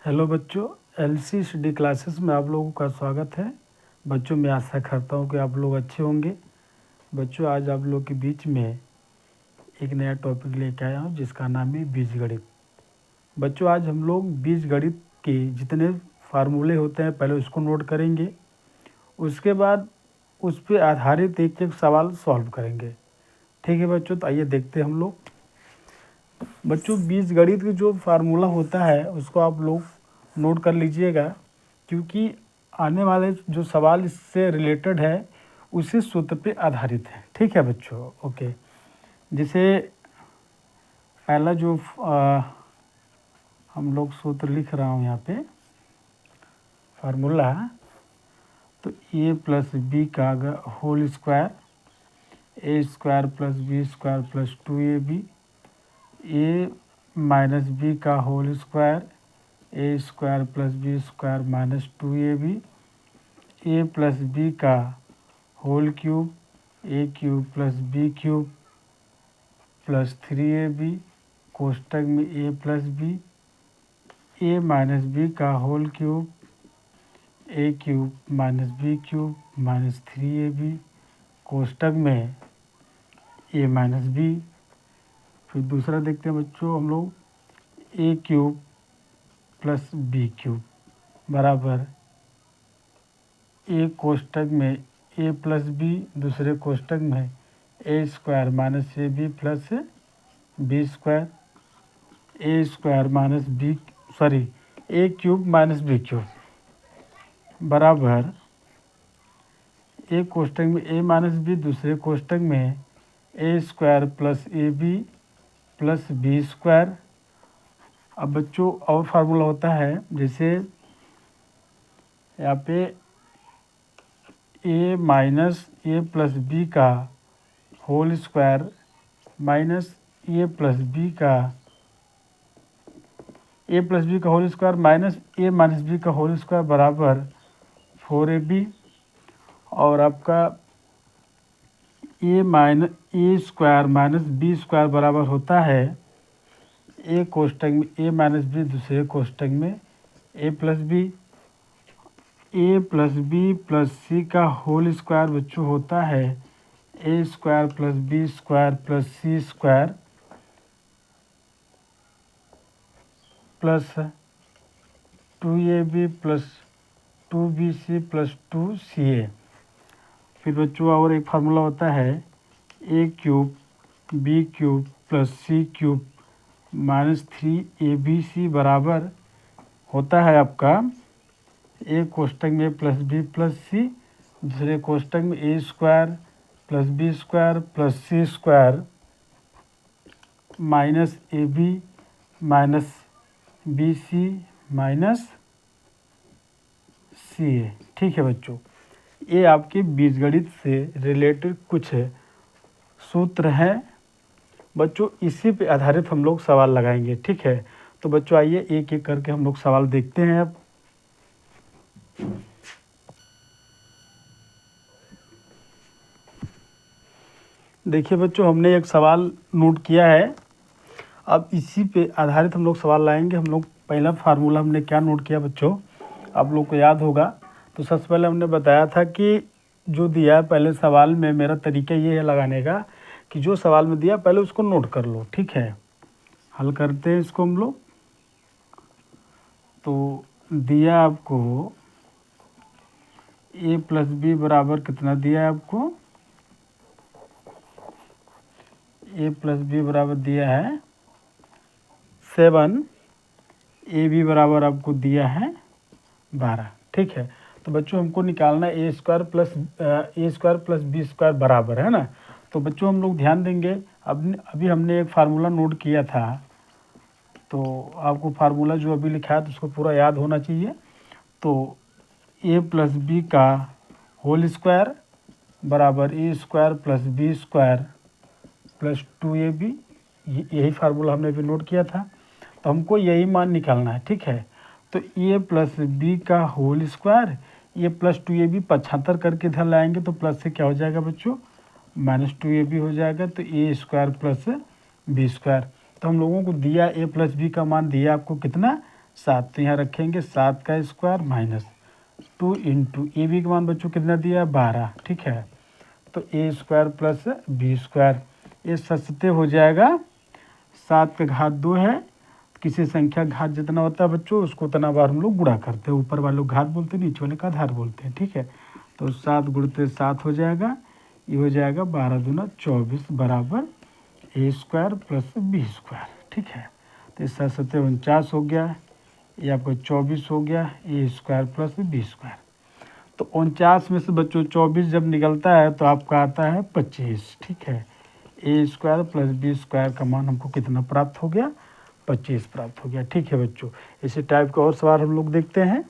Hello बच्चों, LCSD classes में आप लोगों का स्वागत है। बच्चों, मैं आशा करता हूँ कि आप लोग अच्छे होंगे। बच्चों, आज आप लोग के बीच में एक नया टॉपिक लेके आया हूँ जिसका नाम है बीजगणित। बच्चों, आज हम लोग बीजगणित के जितने फार्मूले होते हैं पहले उसको नोट करेंगे, उसके बाद उस पर आधारित एक एक सवाल सॉल्व करेंगे। ठीक है बच्चों, तो आइए देखते हैं हम लोग। बच्चों, बीजगणित की जो फार्मूला होता है उसको आप लोग नोट कर लीजिएगा, क्योंकि आने वाले जो सवाल इससे रिलेटेड है उसी सूत्र पे आधारित है। ठीक है बच्चों, ओके। जैसे पहला जो हम लोग सूत्र लिख रहा हूँ यहाँ पे फार्मूला, तो a प्लस बी का whole square, A square plus B square plus 2ab, A minus B का whole square, A square plus B square minus 2ab, A plus B का whole cube, A cube plus B cube plus 3ab, कोष्टक में A plus B, A minus B का whole cube, A cube minus B cube minus 3ab, कोष्टक में A minus B. फिर दूसरा देखते हैं बच्चों हम लोग, ए क्यूब प्लस बी क्यूब बराबर एक कोष्टक में ए प्लस बी, दूसरे कोष्टक में A square minus A B plus B square, A square minus B A cube minus B cube बराबर एक कोष्टक में ए माइनस बी, दूसरे कोष्टक में A square plus A B plus B square. अब बच्चों और फार्मूला होता है, जैसे यहाँ पे A minus A plus B का whole square minus A plus B का whole square minus A minus B का होल स्क्वायर बराबर 4ab। और आपका A square minus B square बराबर होता है एक कोष्टक में ए माइनस बी, दूसरे कोष्टक में A plus B. A plus B plus C का होल स्क्वायर बच्चों होता है A square plus B square plus C square plus 2ab plus 2bc plus 2ca। फिर बच्चों और एक फार्मूला होता है A cube B cube plus C cube minus 3abc बराबर होता है आपका एक कोष्टक में प्लस बी प्लस सी, दूसरे कोष्टक में A square plus B square plus C square minus A B minus B C minus C A. ठीक है बच्चों, ये आपके बीजगणित से रिलेटेड कुछ सूत्र हैं बच्चों, इसी पे आधारित हम लोग सवाल लगाएंगे। ठीक है, तो बच्चों आइए एक एक करके हम लोग सवाल देखते हैं। अब देखिए बच्चों, हमने एक सवाल नोट किया है। अब इसी पे आधारित हम लोग सवाल लाएंगे। हम लोग पहला फार्मूला हमने क्या नोट किया बच्चों, आप लोग को याद होगा। तो सबसे पहले हमने बताया था कि जो दिया है पहले सवाल में, मेरा तरीका ये है लगाने का कि जो सवाल में दिया पहले उसको नोट कर लो। ठीक है, हल करते हैं इसको हम लोग। तो दिया आपको ए प्लस बी बराबर कितना दिया है आपको, ए प्लस बी बराबर दिया है 7, ए बी बराबर आपको दिया है 12। ठीक है, तो बच्चों हमको निकालना है A square plus B square बराबर है ना। तो बच्चों हम लोग ध्यान देंगे, अभी हमने एक फार्मूला नोट किया था, तो आपको फार्मूला जो अभी लिखा है तो उसको पूरा याद होना चाहिए। तो ए प्लस बी का होल स्क्वायर बराबर A square plus B square plus 2ab, यही फार्मूला हमने अभी नोट किया था। तो हमको यही मान निकालना है। ठीक है, तो ए प्लस बी का होल स्क्वायर, ए प्लस 2ab 75 करके इधर लाएंगे तो प्लस से क्या हो जाएगा बच्चों, माइनस 2ab हो जाएगा। तो A square plus B square, तो हम लोगों को दिया ए प्लस बी का मान दिया आपको कितना 7, तो यहाँ रखेंगे 7 का square minus 2 into A B का मान बच्चों कितना दिया 12, ठीक है। तो A square plus B square, ये सस्ते हो जाएगा। 7 का घात 2 है, किसी संख्या घात जितना होता है बच्चों उसको उतना बार हम लोग गुणा करते हैं। ऊपर वाले घात बोलते हैं, नीचे वाले का आधार बोलते हैं, ठीक है। तो 7 गुणते 7 हो जाएगा, ये हो जाएगा 12 दूना 24 बराबर A square plus B square, ठीक है। तो इस 7 सत्ते 49 हो गया, ये आपका 24 हो गया ए स्क्वायर प्लस बी स्क्वायर। तो 49 में से बच्चों 24 जब निकलता है तो आपका आता है 25, ठीक है। A square plus B square का मान हमको कितना प्राप्त हो गया 25 प्राप्त हो गया, ठीक है बच्चों। इसी टाइप का और सवाल हम लोग देखते हैं।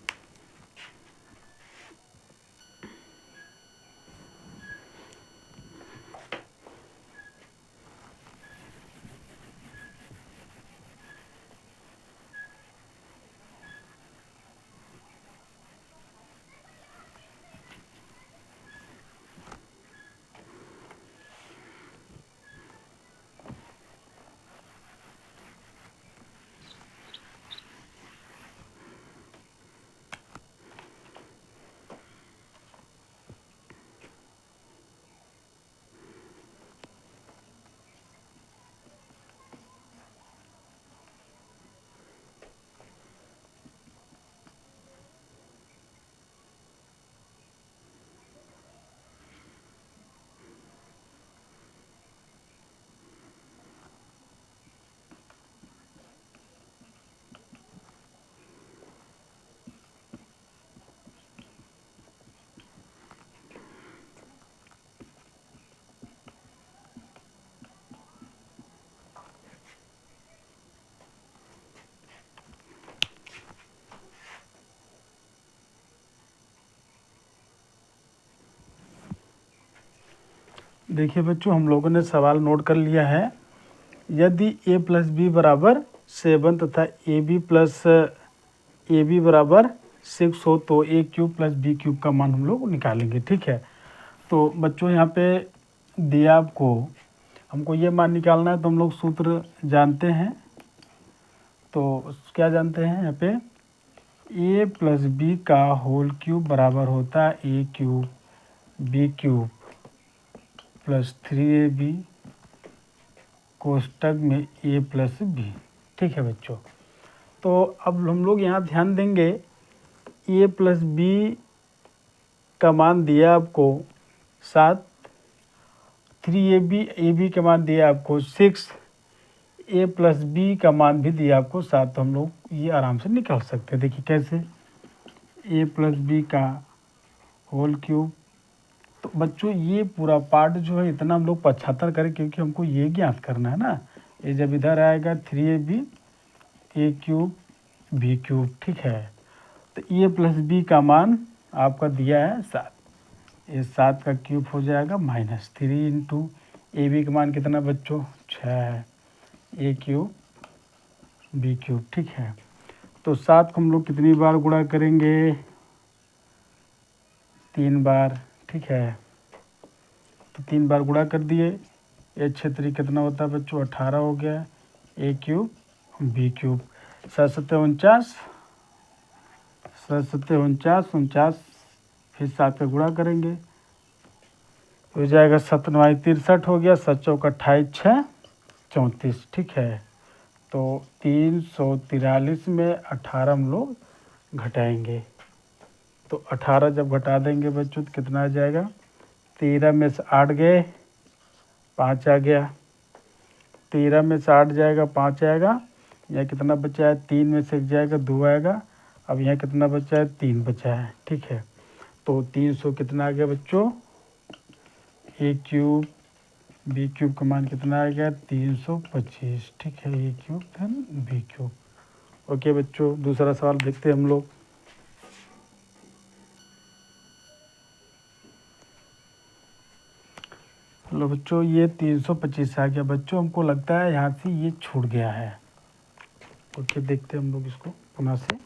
देखिए बच्चों, हम लोगों ने सवाल नोट कर लिया है। यदि a प्लस बी बराबर 7 तथा ए बी बराबर 6 हो तो ए क्यूब प्लस बी क्यूब का मान हम लोग निकालेंगे, ठीक है। तो बच्चों यहाँ पे दिया आपको, हमको ये मान निकालना है तो हम लोग सूत्र जानते हैं। तो क्या जानते हैं यहाँ पे, ए प्लस बी का होल क्यूब बराबर होता है A cube B cube plus 3ab कोष्टक में a प्लस बी, ठीक है बच्चों। तो अब हम लोग यहाँ ध्यान देंगे, a प्लस बी का मान दिया आपको 7, 3ab का मान दिया आपको 6, a प्लस बी का मान भी दिया आपको 7। तो हम लोग ये आराम से निकाल सकते हैं। देखिए कैसे, a प्लस बी का होल क्यूब, तो बच्चों ये पूरा पार्ट जो है इतना हम लोग 75 करें, क्योंकि हमको ये ज्ञात करना है ना। ये जब इधर आएगा 3ab ए क्यूब बी क्यूब, ठीक है। तो ए प्लस बी का मान आपका दिया है 7, ये 7 का क्यूब हो जाएगा माइनस 3 इंटू ए बी का मान कितना बच्चों 6 है, ए क्यूब बी क्यूब, ठीक है। तो 7 को हम लोग कितनी बार गुणा करेंगे, 3 बार, ठीक है। तो 3 बार गुणा कर दिए, ए क्षेत्रीय कितना होता है बच्चों 18 हो गया, ए क्यूब बी क्यूब। 7 सत्ते 49, 7 सत्ते 49, 49 फिर 7 का गुणा करेंगे हो जाएगा 7 9 63 हो गया, 7 चौका 28 6 34, ठीक है। तो 343 में 18 हम लोग घटाएंगे, तो 18 जब घटा देंगे बच्चों तो कितना आ जाएगा, 13 में से 8 गए 5 आ गया, 13 में से 8 जाएगा 5 आएगा, यहाँ कितना बचा है 3 में से 1 जाएगा 2 आएगा, अब यहाँ कितना बचा है 3 बचा है, ठीक है। तो 300 कितना आ गया बच्चों, ए क्यूब बी क्यूब का मान कितना आ गया 325, ठीक है। ए क्यूब धन बी क्यूब। ओके बच्चों, दूसरा सवाल देखते हैं हम लोग। लो बच्चों, ये 325 आ गया बच्चों, हमको लगता है यहाँ से ये छूट गया है। ओके, देखते हैं हम लोग इसको पुनः से।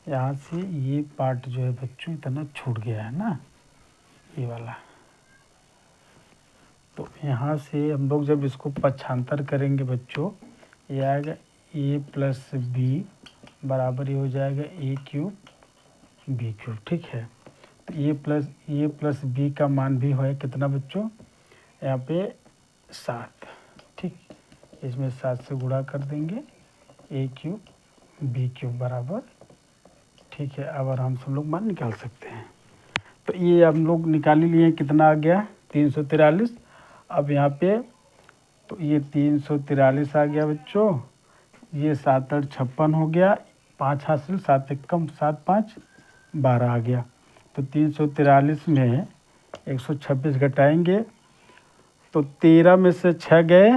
यहाँ से ये पार्ट जो है बच्चों इतना छूट गया है ना, ये वाला। तो यहाँ से हम लोग जब इसको पक्षांतर करेंगे बच्चों, ये आएगा ए प्लस बी बराबर ये हो जाएगा ए क्यूब बी क्यूब। ठीक है, तो ए प्लस बी का मान भी है कितना बच्चों, यहाँ पे 7। ठीक, इसमें 7 से गुणा कर देंगे, ए क्यूब बी क्यूब बराबर। ठीक है, अब आराम से हम लोग मान निकाल सकते हैं। तो ये हम लोग निकाल ही लिए, कितना आ गया 343। अब यहाँ पे तो ये 343 आ गया बच्चों, ये 7 8 56 हो गया, 5 हासिल, 7 1 कम, 7 5 12 आ गया। तो 343 में 126 घटाएंगे तो 13 में से 6 गए,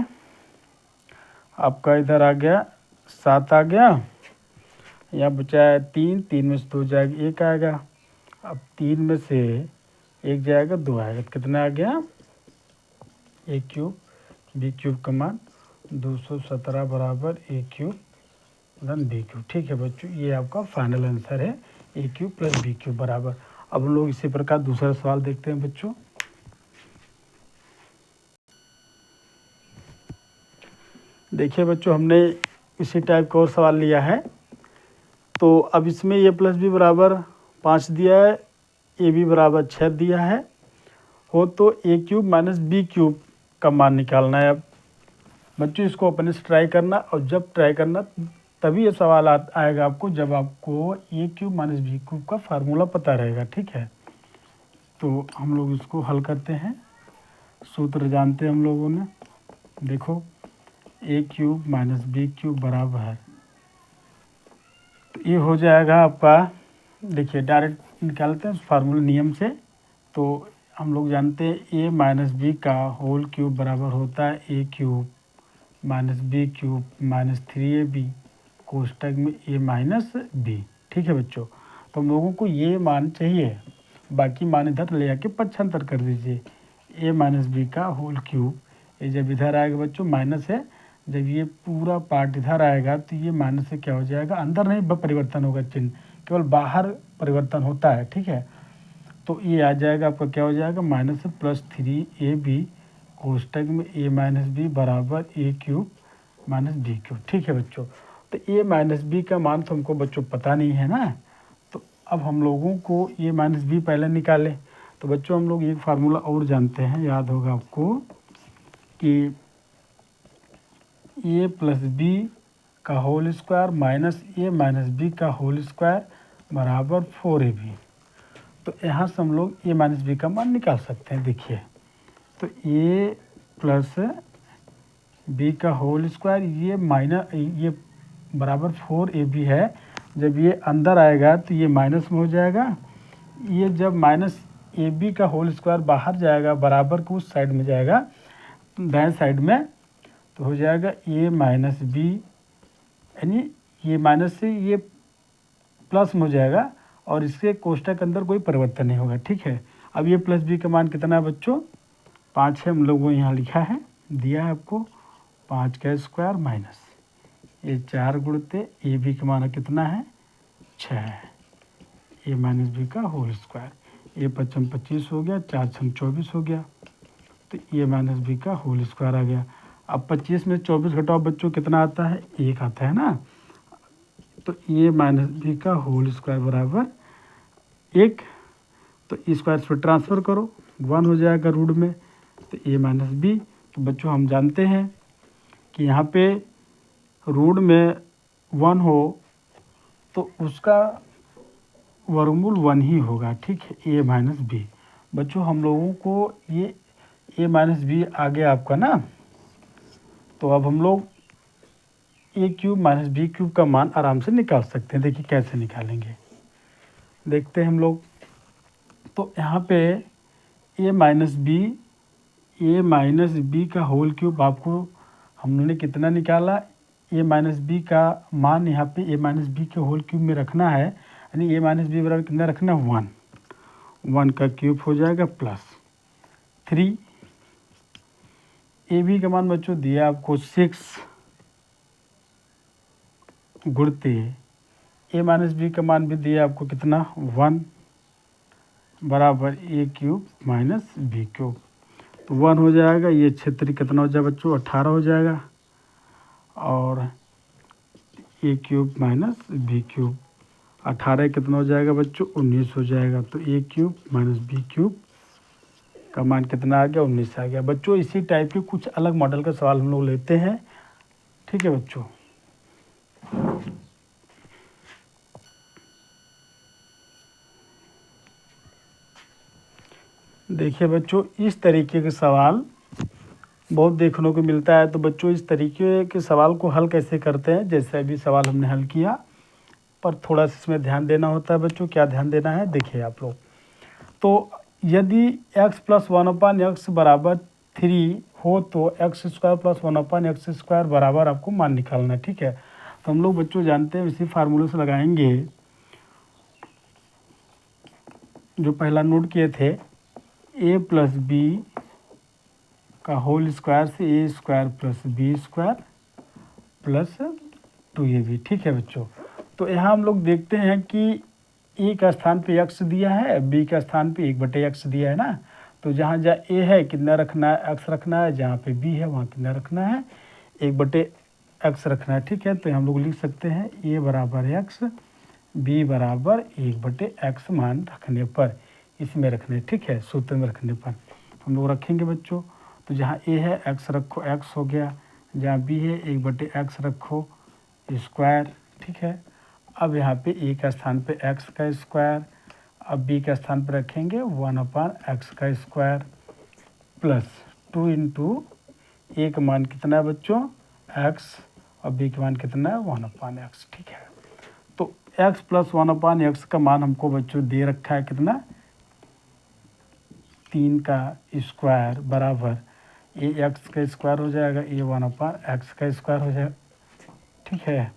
आपका इधर आ गया 7 आ गया, यहाँ बचा है 3, 3 में से 2 जाएगा 1 आएगा। अब 3 में से 1 जाएगा 2 आएगा, तो कितना आ गया, ए क्यूब बी क्यूब का मान 217 बराबर ए क्यूब धन बी क्यूब। ठीक है बच्चों, ये आपका फाइनल आंसर है, A cube plus B cube बराबर। अब हम लोग इसी प्रकार दूसरा सवाल देखते हैं बच्चों। देखिए बच्चों, हमने इसी टाइप का और सवाल लिया है। तो अब इसमें ए प्लस बी बराबर 5 दिया है, ए बी बराबर 6 दिया है, हो तो ए क्यूब माइनस बी क्यूब का मान निकालना है। अब बच्चों इसको अपने से ट्राई करना, और जब ट्राई करना तभी ये सवाल आएगा आपको जब आपको ए क्यूब माइनस बी क्यूब का फार्मूला पता रहेगा। ठीक है, तो हम लोग इसको हल करते हैं। सूत्र जानते हैं हम लोगों ने, देखो ए क्यूब माइनस बी क्यूब बराबर है, तो ये हो जाएगा आपका, देखिए डायरेक्ट निकालते हैं फार्मूला नियम से। तो हम लोग जानते हैं ए माइनस बी का होल क्यूब बराबर होता है A cube minus B cube minus 3ab कोष्टक में ए माइनस बी। ठीक है बच्चों, तो हम लोगों को ये मान चाहिए, बाकी मान इधर ले आके पक्षांतर कर दीजिए। ए माइनस बी का होल क्यूब, ये जब इधर आएगा बच्चों माइनस है, जब ये पूरा पार्ट इधर आएगा तो ये माइनस से क्या हो जाएगा, अंदर नहीं परिवर्तन होगा चिन्ह, केवल बाहर परिवर्तन होता है। ठीक है, तो ये आ जाएगा आपका क्या हो जाएगा, माइनस प्लस 3ab कोष्टक में ए माइनस बी बराबर A cube minus B cube. ठीक है बच्चों, तो ए माइनस बी का मान तो हमको बच्चों पता नहीं है ना, तो अब हम लोगों को ए माइनस बी पहले निकालें। तो बच्चों हम लोग एक फार्मूला और जानते हैं, याद होगा आपको, कि ए प्लस बी का whole square minus A minus B का होल स्क्वायर बराबर 4ab। तो यहाँ से हम लोग ए माइनस बी का मान निकाल सकते हैं। देखिए, तो ए प्लस बी का होल स्क्वायर, ये बराबर 4ab है, जब ये अंदर आएगा तो ये माइनस में हो जाएगा, ये जब माइनस ए बी का होल स्क्वायर बाहर जाएगा बराबर को उस साइड में जाएगा दाएं साइड में, तो हो जाएगा ए माइनस बी, यानी ये माइनस से ये प्लस में हो जाएगा और इसके कोष्टक के अंदर कोई परिवर्तन नहीं होगा। ठीक है, अब ये प्लस बी का मान कितना है बच्चों, 5 है, हम लोगों ने यहाँ लिखा है, दिया है आपको 5 का स्क्वायर माइनस ये 4 गुणते ए बी का मान कितना है 6 है, ए माइनस बी का होल स्क्वायर, ये 25 25 हो गया, 4 6 24 हो गया, तो ए माइनस बी का होल स्क्वायर आ गया। अब 25 में 24 घटाओ बच्चों कितना आता है, 1 आता है ना, तो ए माइनस बी का होल स्क्वायर बराबर 1, तो स्क्वायर से ट्रांसफ़र करो 1 हो जाएगा रूट में, तो ए माइनस बी। तो बच्चों हम जानते हैं कि यहाँ पे रूट में 1 हो तो उसका वर्गमूल 1 ही होगा। ठीक है, ए माइनस बी। बच्चों हम लोगों को ये ए माइनस बी आ गया आपका ना, तो अब हम लोग ए क्यूब माइनस बी क्यूब का मान आराम से निकाल सकते हैं। देखिए कैसे निकालेंगे, देखते हैं हम लोग। तो यहाँ पे ए माइनस बी का होल क्यूब आपको हमने कितना निकाला, ए माइनस बी का मान यहाँ पे ए माइनस बी के होल क्यूब में रखना है, यानी ए माइनस बी बराबर कितना रखना है 1 का क्यूब हो जाएगा प्लस 3, ए बी का मान बच्चों दिया आपको 6 गुणते ए माइनस बी का मान भी दिया आपको कितना 1 बराबर A cube minus B cube, तो 1 हो जाएगा, ये क्षेत्र कितना हो जाएगा बच्चों 18 हो जाएगा, और ए क्यूब माइनस बी क्यूब। 18 कितना हो जाएगा बच्चों? 19 हो जाएगा। तो ए क्यूब माइनस बी क्यूब का मान कितना आ गया? 19 आ गया। बच्चों इसी टाइप के कुछ अलग मॉडल का सवाल हम लोग लेते हैं, ठीक है बच्चों। देखिए बच्चों, इस तरीके के सवाल बहुत देखने को मिलता है। तो बच्चों इस तरीके के सवाल को हल कैसे करते हैं, जैसे अभी सवाल हमने हल किया, पर थोड़ा सा इसमें ध्यान देना होता है बच्चों। क्या ध्यान देना है, देखिए आप लोग। तो यदि x प्लस 1/x बराबर 3 हो तो x square plus 1/x square बराबर आपको मान निकालना है, ठीक है। तो हम लोग बच्चों जानते हैं, इसी फार्मूले से लगाएंगे जो पहला नोट किए थे, a प्लस बी का होल स्क्वायर से A square plus B square plus 2ab, ठीक है बच्चों। तो यहाँ हम लोग देखते हैं कि ए का स्थान पे x दिया है, बी का स्थान पे 1/x दिया है ना। तो जहाँ जहाँ ए है कितना रखना है? x रखना है। जहाँ पे बी है वहाँ कितना रखना है? 1/x रखना है, ठीक है। तो हम लोग लिख सकते हैं a बराबर x, b बराबर 1/x मान रखने पर, इसमें रखने, ठीक है, सूत्र में रखने पर हम लोग रखेंगे बच्चों। तो जहाँ a है x रखो, x हो गया। जहाँ b है 1/x रखो स्क्वायर, ठीक है। अब यहाँ पे a का स्थान पे x का स्क्वायर, अब b का स्थान पे रखेंगे 1/x का स्क्वायर प्लस 2 इंटू a का मान कितना है बच्चों? x, और b का मान कितना है? 1/x, ठीक है। तो x प्लस 1/x का मान हमको बच्चों दे रखा है कितना? 3 का स्क्वायर बराबर ए एक्स का स्क्वायर हो जाएगा, ए 1/x का स्क्वायर हो जाएगा, ठीक है।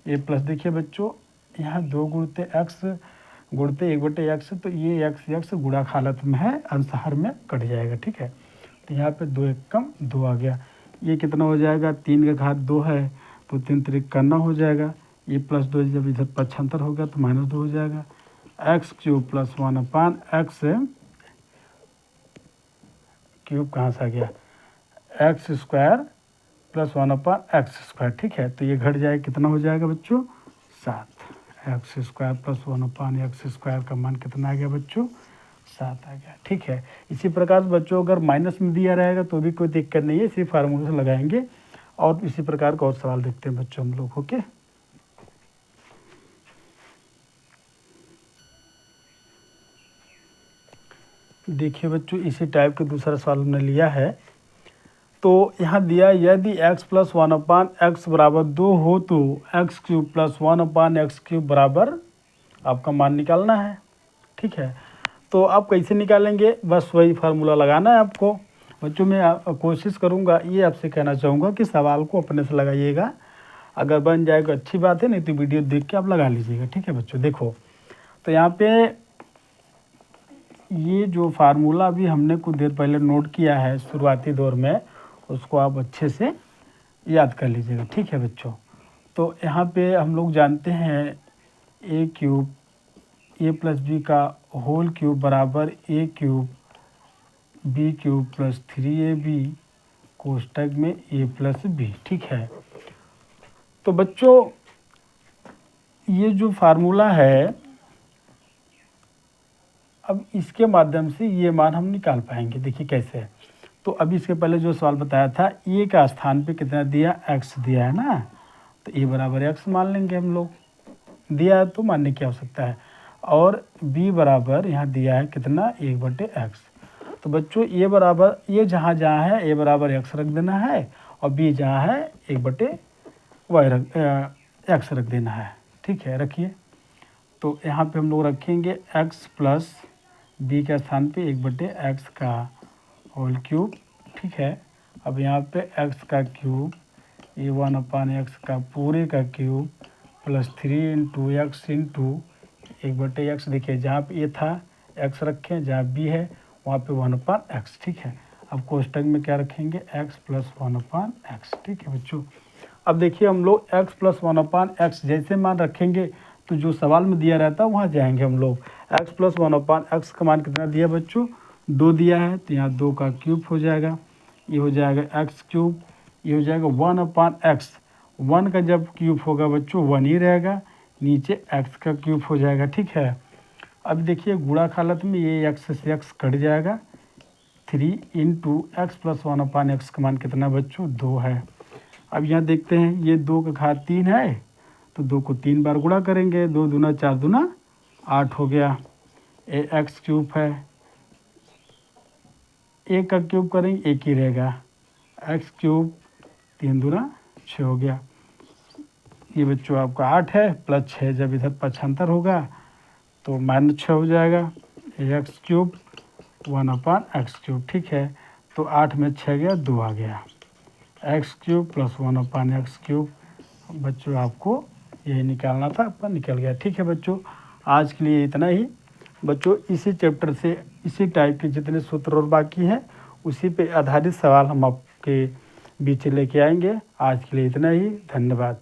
ए प्लस देखिए बच्चों, यहाँ 2 गुणते x गुणते 1/x, तो ये x गुणा हालत में है, अंशहर में कट जाएगा, ठीक है। तो यहाँ पे 2 1 कम 2 आ गया। ये कितना हो जाएगा? 3 का घात 2 है, तो 3 3 का 9 हो जाएगा। ये प्लस 2 जब इधर पक्षांतर हो गया तो -2 हो जाएगा। X cube plus 1/x cube कहाँ से आ गया? X square plus 1/x square, ठीक है। तो ये घट जाएगा, कितना हो जाएगा बच्चों? 7। X square plus 1/x square का मान कितना आ गया बच्चों? 7 आ गया, ठीक है। इसी प्रकार से बच्चों अगर माइनस में दिया रहेगा तो भी कोई दिक्कत नहीं है, इसी फार्मूले से लगाएंगे। और इसी प्रकार का और सवाल देखते हैं बच्चों हम लोग, ओके। देखिए बच्चों, इसी टाइप का दूसरा सवाल हमने लिया है। तो यहाँ दिया, यदि x प्लस 1/x बराबर 2 हो तो x cube plus 1/x cube बराबर आपका मान निकालना है, ठीक है। तो आप कैसे निकालेंगे? बस वही फार्मूला लगाना है आपको बच्चों। मैं कोशिश करूँगा, ये आपसे कहना चाहूँगा कि सवाल को अपने से लगाइएगा। अगर बन जाएगा अच्छी बात है, नहीं तो वीडियो देख के आप लगा लीजिएगा, ठीक है बच्चों। देखो, तो यहाँ पे ये जो फार्मूला अभी हमने कुछ देर पहले नोट किया है शुरुआती दौर में, उसको आप अच्छे से याद कर लीजिएगा, ठीक है बच्चों। तो यहाँ पे हम लोग जानते हैं A cube A plus B का होल क्यूब बराबर A cube B cube plus 3ab कोष्टक में ए प्लस बी, ठीक है। तो बच्चों ये जो फार्मूला है, अब इसके माध्यम से ये मान हम निकाल पाएंगे। देखिए कैसे है। तो अभी इसके पहले जो सवाल बताया था, ए का स्थान पे कितना दिया? x दिया है ना, तो ए बराबर x मान लेंगे हम लोग, दिया है तो मानने की आवश्यकता है। और b बराबर यहाँ दिया है कितना? 1/x। तो बच्चों ये बराबर, ये जहाँ जहाँ है a बराबर x रख देना है, और b जहाँ है 1/x रख देना है, ठीक है। रखिए, तो यहाँ पे हम लोग रखेंगे x प्लस b के स्थान पे 1/x का होल क्यूब, ठीक है। अब यहाँ पे x का क्यूब, ये 1/x का पूरे का cube plus 3 into x into 1/x। देखिए जहाँ पे ये था x रखें, जहाँ b है वहाँ पे 1/x, ठीक है। अब कोष्टक में क्या रखेंगे? x प्लस 1/x, ठीक है बच्चों। अब देखिए हम लोग x प्लस 1/x जैसे मान रखेंगे तो जो सवाल में दिया रहता है वहाँ जाएंगे हम लोग। x प्लस 1/x का मान कितना दिया बच्चों? 2 दिया है, तो यहाँ 2 का क्यूब हो जाएगा, ये हो जाएगा x क्यूब, ये हो जाएगा 1/x। 1 का जब क्यूब होगा बच्चों 1 ही रहेगा, नीचे x का क्यूब हो जाएगा। ठीक है, अब देखिए गुणा हालत में ये x से x कट जाएगा, 3 इंटू एक्स प्लस 1/x का मान कितना बच्चों 2 है। अब यहाँ देखते हैं ये 2 का घात 3 है, तो 2 को 3 बार गुणा करेंगे, 2 दूना 4 दूना 8 हो गया। ये एक्स क्यूब है, एक का क्यूब करेंगे एक ही रहेगा, एक्स क्यूब 3 दूना 6 हो गया। ये बच्चों आपका 8 है प्लस 6, जब इधर पक्षांतर होगा तो -6 हो जाएगा। X cube 1/x cube. ठीक है, तो 8 में 6 गया 2 आ गया, x cube plus 1/x cube. बच्चों आपको यही निकालना था, आपका निकल गया। ठीक है बच्चों, आज के लिए इतना ही। बच्चों इसी चैप्टर से इसी टाइप के जितने सूत्र और बाकी हैं उसी पे आधारित सवाल हम आपके बीच लेके आएंगे। आज के लिए इतना ही, धन्यवाद।